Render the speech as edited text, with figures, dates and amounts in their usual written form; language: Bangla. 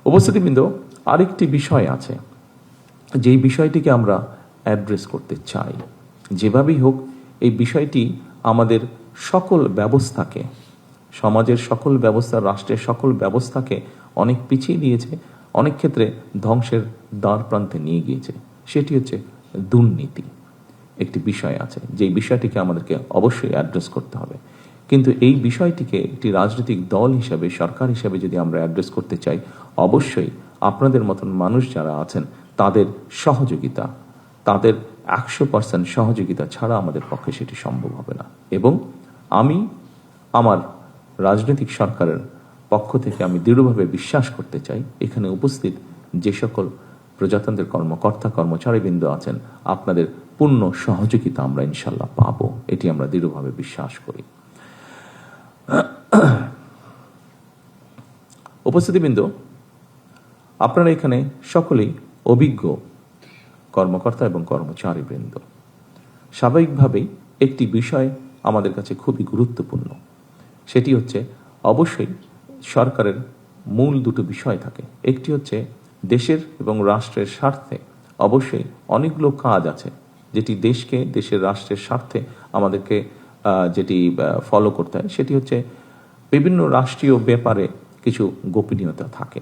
উপস্থিতিবৃন্দ, আরেকটি বিষয় আছে, যেই বিষয়টিকে আমরা অ্যাড্রেস করতে চাই। যেভাবেই হোক এই বিষয়টি আমাদের সকল ব্যবস্থাকে, সমাজের সকল ব্যবস্থা, রাষ্ট্রের সকল ব্যবস্থাকে অনেক পিছিয়ে দিয়েছে, অনেক ক্ষেত্রে ধ্বংসের দ্বার প্রান্তে নিয়ে গিয়েছে। সেটি হচ্ছে দুর্নীতি। একটি বিষয় আছে, যেই বিষয়টিকে আমাদেরকে অবশ্যই অ্যাড্রেস করতে হবে। কিন্তু এই বিষয়টিকে একটি রাজনৈতিক দল হিসাবে, সরকার হিসাবে যদি আমরা অ্যাড্রেস করতে চাই, অবশ্যই আপনাদের মতন মানুষ যারা আছেন তাদের সহযোগিতা, তাদের 100% সহযোগিতা ছাড়া আমাদের পক্ষে সেটি সম্ভব হবে না। এবং আমি আমার রাজনৈতিক সরকারের পক্ষ থেকে আমি দৃঢ়ভাবে বিশ্বাস করতে চাই, এখানে উপস্থিত যে সকল প্রজাতন্ত্রের কর্মকর্তা কর্মচারীবৃন্দ আছেন, আপনাদের পূর্ণ সহযোগিতা আমরা ইনশাল্লাহ পাবো, এটি আমরা দৃঢ়ভাবে বিশ্বাস করি। উপস্থিতিবৃন্দ, আপনারা এখানে সকলেই অভিজ্ঞ কর্মকর্তা এবং কর্মচারীবৃন্দ। স্বাভাবিকভাবেই একটি বিষয় আমাদের কাছে খুবই গুরুত্বপূর্ণ, সেটি হচ্ছে অবশ্যই সরকারের মূল দুটো বিষয় থাকে। একটি হচ্ছে দেশের এবং রাষ্ট্রের স্বার্থে অবশ্যই অনেকগুলো কাজ আছে, যেটি দেশকে, দেশের রাষ্ট্রের স্বার্থে আমাদেরকে যেটি ফলো করতে হয়, সেটি হচ্ছে বিভিন্ন রাষ্ট্রীয় ব্যাপারে কিছু গোপনীয়তা থাকে।